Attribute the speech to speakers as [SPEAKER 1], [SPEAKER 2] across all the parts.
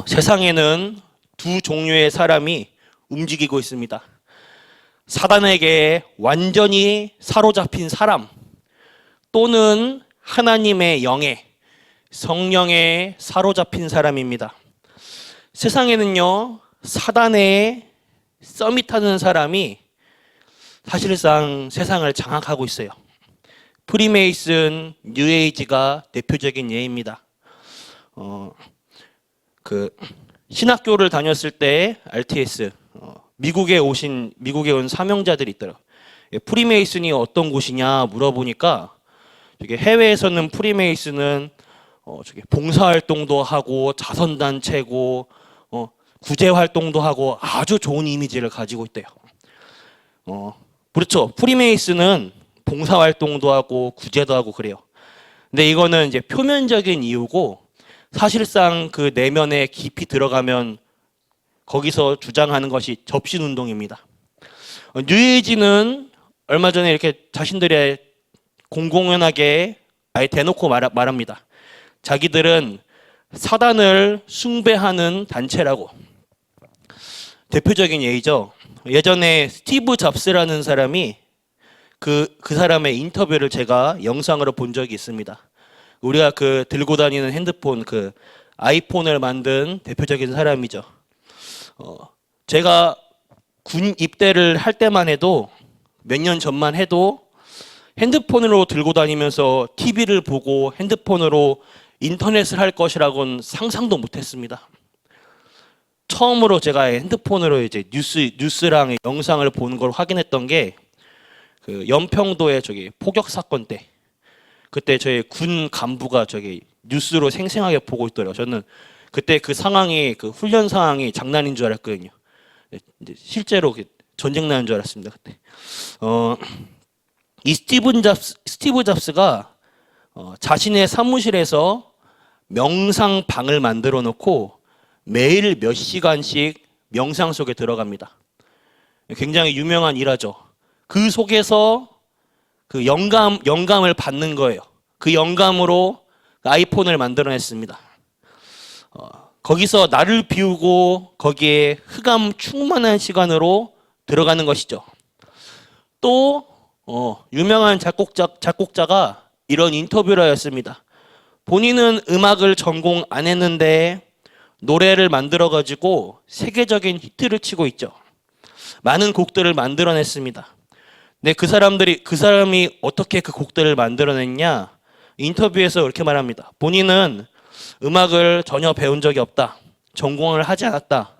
[SPEAKER 1] 세상에는 두 종류의 사람이 움직이고 있습니다. 사단에게 완전히 사로잡힌 사람, 또는 하나님의 영에, 성령에 사로잡힌 사람입니다. 세상에는요, 사단에 서밋하는 사람이 사실상 세상을 장악하고 있어요. 프리메이슨, 뉴에이지가 대표적인 예입니다. 신학교를 다녔을 때 RTS, 미국에 온 사명자들이 있더라고요. 프리메이슨이 어떤 곳이냐 물어보니까 해외에서는 프리메이슨은 봉사활동도 하고 자선단체고 구제활동도 하고 아주 좋은 이미지를 가지고 있대요. 그렇죠. 프리메이슨은 봉사활동도 하고 구제도 하고 그래요. 근데 이거는 이제 표면적인 이유고 사실상 그 내면에 깊이 들어가면 거기서 주장하는 것이 접신운동입니다. 뉴에이지는 얼마 전에 이렇게 자신들의 공공연하게 아예 대놓고 말합니다. 자기들은 사단을 숭배하는 단체라고. 대표적인 예이죠. 예전에 스티브 잡스라는 사람이 그 사람의 인터뷰를 제가 영상으로 본 적이 있습니다. 우리가 들고 다니는 핸드폰, 아이폰을 만든 대표적인 사람이죠. 제가 군 입대를 할 때만 해도, 몇 년 전만 해도 핸드폰으로 들고 다니면서 TV를 보고 핸드폰으로 인터넷을 할 것이라고는 상상도 못했습니다. 처음으로 제가 핸드폰으로 이제 뉴스랑 영상을 보는 걸 확인했던 게 연평도의 포격 사건 때, 그때 저희 군 간부가 뉴스로 생생하게 보고 있더라고요. 저는 그때 그 상황이, 훈련 상황이 장난인 줄 알았거든요. 실제로 전쟁 나는 줄 알았습니다, 그때. 이 스티브 잡스가 자신의 사무실에서 명상방을 만들어 놓고 매일 몇 시간씩 명상 속에 들어갑니다. 굉장히 유명한 일화죠. 그 속에서 영감을 받는 거예요. 그 영감으로 아이폰을 만들어냈습니다. 거기서 나를 비우고 거기에 흑암 충만한 시간으로 들어가는 것이죠. 또 유명한 작곡자가 이런 인터뷰를 하였습니다. 본인은 음악을 전공 안 했는데 노래를 만들어가지고 세계적인 히트를 치고 있죠. 많은 곡들을 만들어냈습니다. 근데 그 사람이 어떻게 그 곡들을 만들어냈냐? 인터뷰에서 이렇게 말합니다. 본인은 음악을 전혀 배운 적이 없다. 전공을 하지 않았다.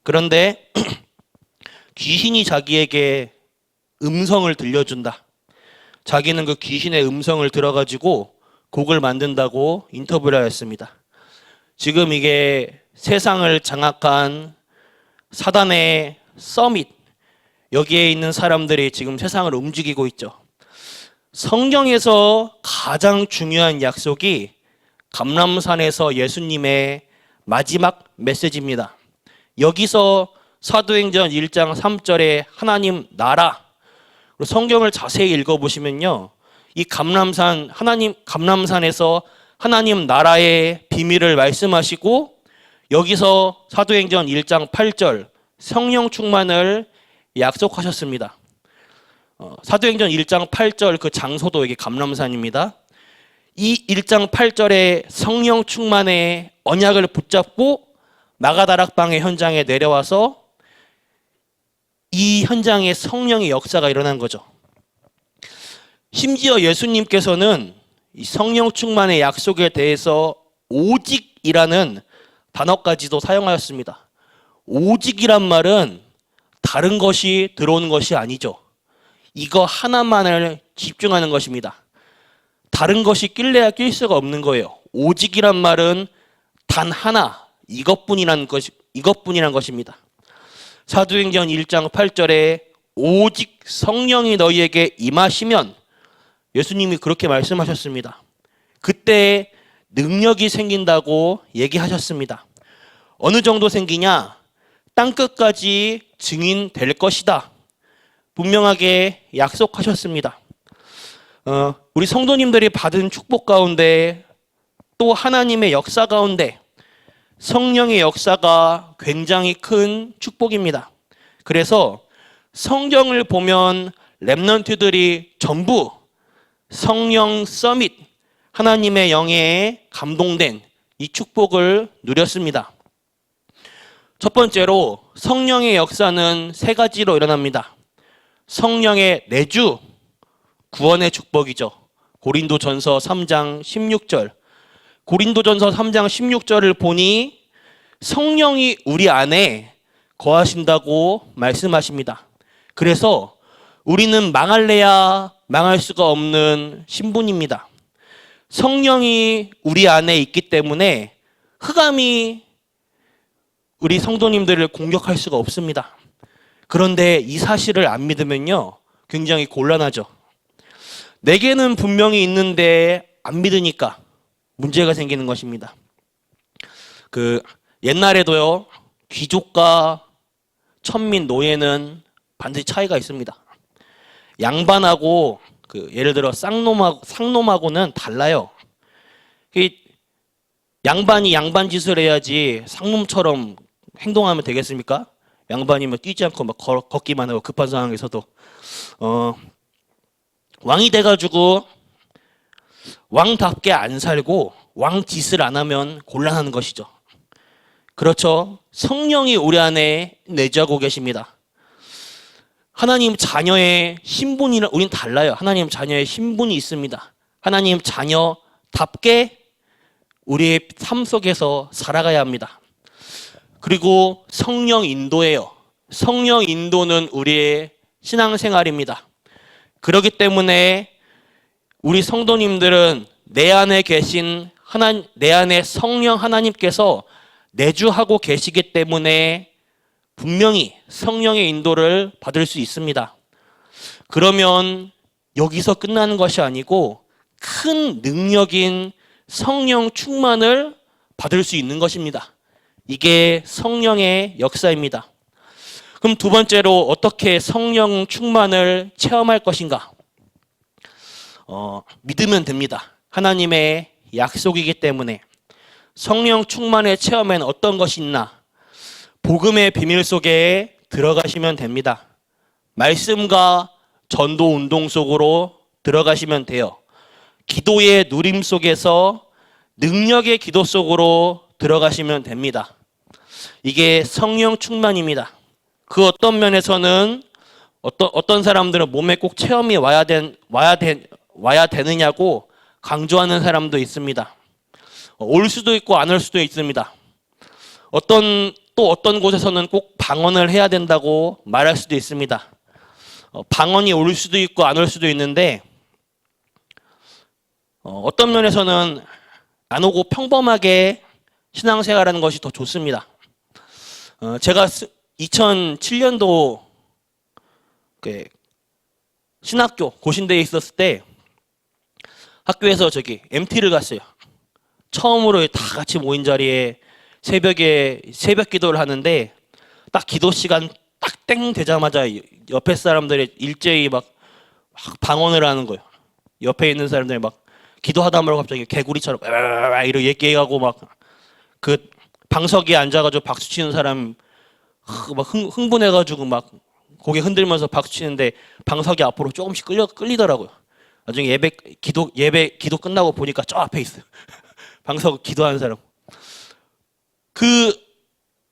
[SPEAKER 1] 그런데 귀신이 자기에게 음성을 들려준다. 자기는 그 귀신의 음성을 들어가지고 곡을 만든다고 인터뷰를 하였습니다. 지금 이게 세상을 장악한 사단의 서밋, 여기에 있는 사람들이 지금 세상을 움직이고 있죠. 성경에서 가장 중요한 약속이 감람산에서 예수님의 마지막 메시지입니다. 여기서 사도행전 1장 3절에 하나님 나라, 성경을 자세히 읽어보시면요, 이 감람산에서 하나님 나라의 비밀을 말씀하시고, 여기서 사도행전 1장 8절 성령 충만을 약속하셨습니다. 사도행전 1장 8절 그 장소도 이게 감람산입니다. 이 1장 8절에 성령 충만의 언약을 붙잡고 마가다락방의 현장에 내려와서 이 현장에 성령의 역사가 일어난 거죠. 심지어 예수님께서는 이 성령 충만의 약속에 대해서 오직이라는 단어까지도 사용하였습니다. 오직이란 말은 다른 것이 들어오는 것이 아니죠. 이거 하나만을 집중하는 것입니다. 다른 것이 낄래야 낄 수가 없는 거예요. 오직이란 말은 단 하나, 이것뿐이란 것입니다. 사도행전 1장 8절에 오직 성령이 너희에게 임하시면, 예수님이 그렇게 말씀하셨습니다. 그때 능력이 생긴다고 얘기하셨습니다. 어느 정도 생기냐? 땅끝까지 증인 될 것이다. 분명하게 약속하셨습니다. 우리 성도님들이 받은 축복 가운데, 또 하나님의 역사 가운데 성령의 역사가 굉장히 큰 축복입니다. 그래서 성경을 보면 렘넌트들이 전부 성령 서밋, 하나님의 영에 감동된 이 축복을 누렸습니다. 첫 번째로 성령의 역사는 세 가지로 일어납니다. 성령의 내주, 구원의 축복이죠. 고린도전서 3장 16절. 고린도전서 3장 16절을 보니 성령이 우리 안에 거하신다고 말씀하십니다. 그래서 우리는 망할래야 망할 수가 없는 신분입니다. 성령이 우리 안에 있기 때문에 흑암이 우리 성도님들을 공격할 수가 없습니다. 그런데 이 사실을 안 믿으면요, 굉장히 곤란하죠. 내게는 분명히 있는데 안 믿으니까 문제가 생기는 것입니다. 옛날에도요, 귀족과 천민, 노예는 반드시 차이가 있습니다. 양반하고 예를 들어 상놈하고는 달라요. 양반이 양반 짓을 해야지 상놈처럼 행동하면 되겠습니까? 양반이면 뛰지 않고 막 걷기만 하고 급한 상황에서도 왕이 돼가지고 왕답게 안 살고 왕 짓을 안 하면 곤란한 것이죠. 그렇죠. 성령이 우리 안에 내주하고 계십니다. 하나님 자녀의 신분이, 우린 달라요. 하나님 자녀의 신분이 있습니다. 하나님 자녀답게 우리의 삶 속에서 살아가야 합니다. 그리고 성령 인도예요. 성령 인도는 우리의 신앙생활입니다. 그렇기 때문에 우리 성도님들은 내 안에 계신 내 안에 성령 하나님께서 내주하고 계시기 때문에 분명히 성령의 인도를 받을 수 있습니다. 그러면 여기서 끝나는 것이 아니고 큰 능력인 성령 충만을 받을 수 있는 것입니다. 이게 성령의 역사입니다. 그럼 두 번째로 어떻게 성령 충만을 체험할 것인가? 믿으면 됩니다. 하나님의 약속이기 때문에. 성령 충만의 체험엔 어떤 것이 있나? 복음의 비밀 속에 들어가시면 됩니다. 말씀과 전도 운동 속으로 들어가시면 돼요. 기도의 누림 속에서 능력의 기도 속으로 들어가시면 됩니다. 이게 성령 충만입니다. 그 어떤 면에서는 어떤 사람들은 몸에 꼭 체험이 와야 되느냐고 강조하는 사람도 있습니다. 올 수도 있고 안 올 수도 있습니다. 어떤 곳에서는 꼭 방언을 해야 된다고 말할 수도 있습니다. 방언이 올 수도 있고 안 올 수도 있는데 어떤 면에서는 안 오고 평범하게 신앙생활하는 것이 더 좋습니다. 제가 2007년도 신학교 고신대에 있었을 때 학교에서 MT를 갔어요. 처음으로 다 같이 모인 자리에 새벽에 새벽 기도를 하는데 딱 기도 시간 딱 땡 되자마자 옆에 사람들이 일제히 막 방언을 하는 거예요. 옆에 있는 사람들이 막 기도하다 말고 갑자기 개구리처럼 이렇게 얘기하고 막 그 방석에 앉아가지고 박수 치는 사람 막 흥분해가지고 막 고개 흔들면서 박수 치는데 방석이 앞으로 조금씩 끌리더라고요. 나중에 예배 기도 끝나고 보니까 저 앞에 있어요. 방석 기도하는 사람.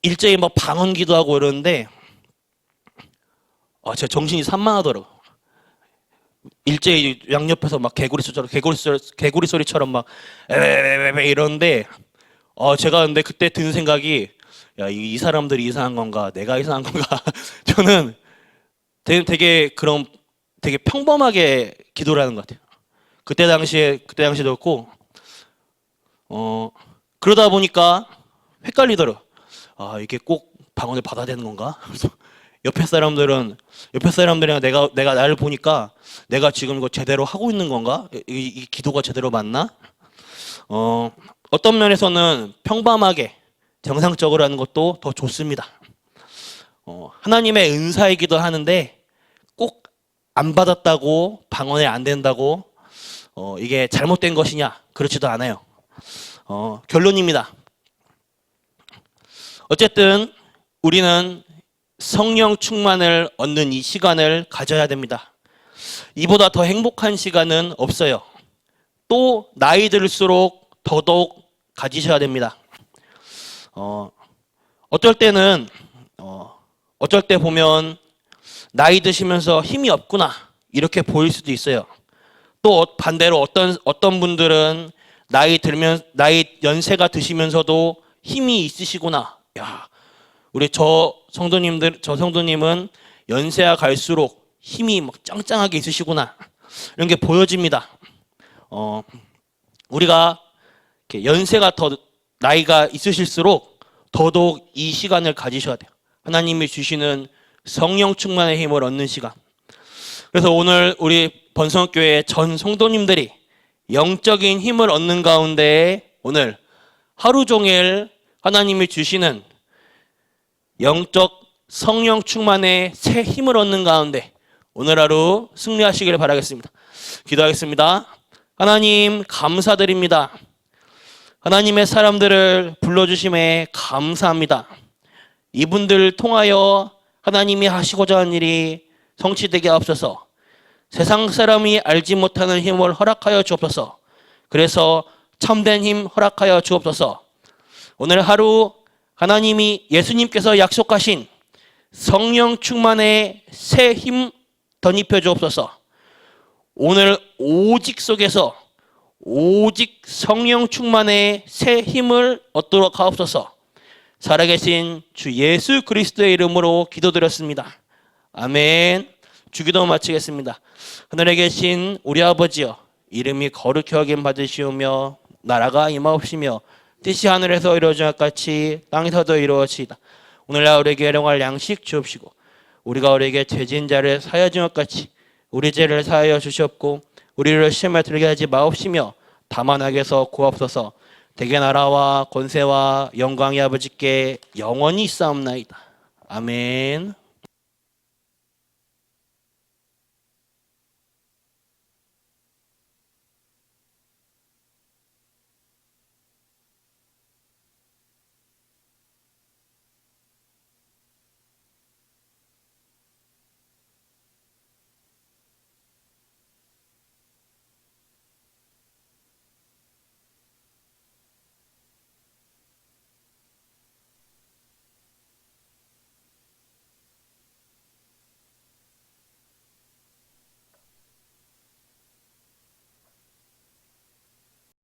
[SPEAKER 1] 일제히 막 방언 기도하고 이러는데 제 정신이 산만하더라고요. 일제히 양옆에서 막 개구리 소리처럼 막 에베베베 이러는데 제가 근데 그때 든 생각이 이 사람들이 이상한 건가 내가 이상한 건가 저는 되게 평범하게 기도를 하는 것 같아요. 그때 당시도 그렇고 그러다 보니까 헷갈리더라고요. 이게 꼭 방언을 받아야 되는 건가? 그래서 옆에 사람들이랑 내가 나를 보니까 내가 지금 이거 제대로 하고 있는 건가? 이 기도가 제대로 맞나? 어떤 면에서는 평범하게 정상적으로 하는 것도 더 좋습니다. 하나님의 은사이기도 하는데 꼭 안 받았다고 방언이 안 된다고 이게 잘못된 것이냐? 그렇지도 않아요. 결론입니다. 어쨌든 우리는 성령 충만을 얻는 이 시간을 가져야 됩니다. 이보다 더 행복한 시간은 없어요. 또 나이 들수록 더더욱 가지셔야 됩니다. 어쩔 때는 어쩔 때 보면 나이 드시면서 힘이 없구나 이렇게 보일 수도 있어요. 또 반대로 어떤 분들은 나이 연세가 드시면서도 힘이 있으시구나. 야, 우리 저 성도님은 연세가 갈수록 힘이 막 짱짱하게 있으시구나. 이런 게 보여집니다. 우리가 연세가 더 나이가 있으실수록 더더욱 이 시간을 가지셔야 돼요. 하나님이 주시는 성령 충만의 힘을 얻는 시간. 그래서 오늘 우리 번성교회 전 성도님들이 영적인 힘을 얻는 가운데 오늘 하루 종일 하나님이 주시는 영적 성령 충만의 새 힘을 얻는 가운데 오늘 하루 승리하시기를 바라겠습니다. 기도하겠습니다. 하나님 감사드립니다. 하나님의 사람들을 불러주심에 감사합니다. 이분들 통하여 하나님이 하시고자 하는 일이 성취되게 하옵소서. 세상 사람이 알지 못하는 힘을 허락하여 주옵소서. 그래서 참된 힘 허락하여 주옵소서. 오늘 하루 하나님이 예수님께서 약속하신 성령 충만의 새 힘 덧입혀 주옵소서. 오늘 오직 속에서 오직 성령 충만의 새 힘을 얻도록 하옵소서. 살아계신 주 예수 그리스도의 이름으로 기도드렸습니다. 아멘. 주기도 마치겠습니다. 하늘에 계신 우리 아버지여, 이름이 거룩히 여김 받으시오며 나라가 임하옵시며 뜻이 하늘에서 이루어진 것 같이 땅에서도 이루어지이다. 오늘날 우리에게 일용할 양식 주옵시고 우리가 우리에게 죄진 자를 사하여 준 것 같이 우리 죄를 사하여 주시옵고 우리를 시험에 들게 하지 마옵시며 다만 악에서 구하옵소서. 대개 나라와 권세와 영광이 아버지께 영원히 있사옵나이다. 아멘.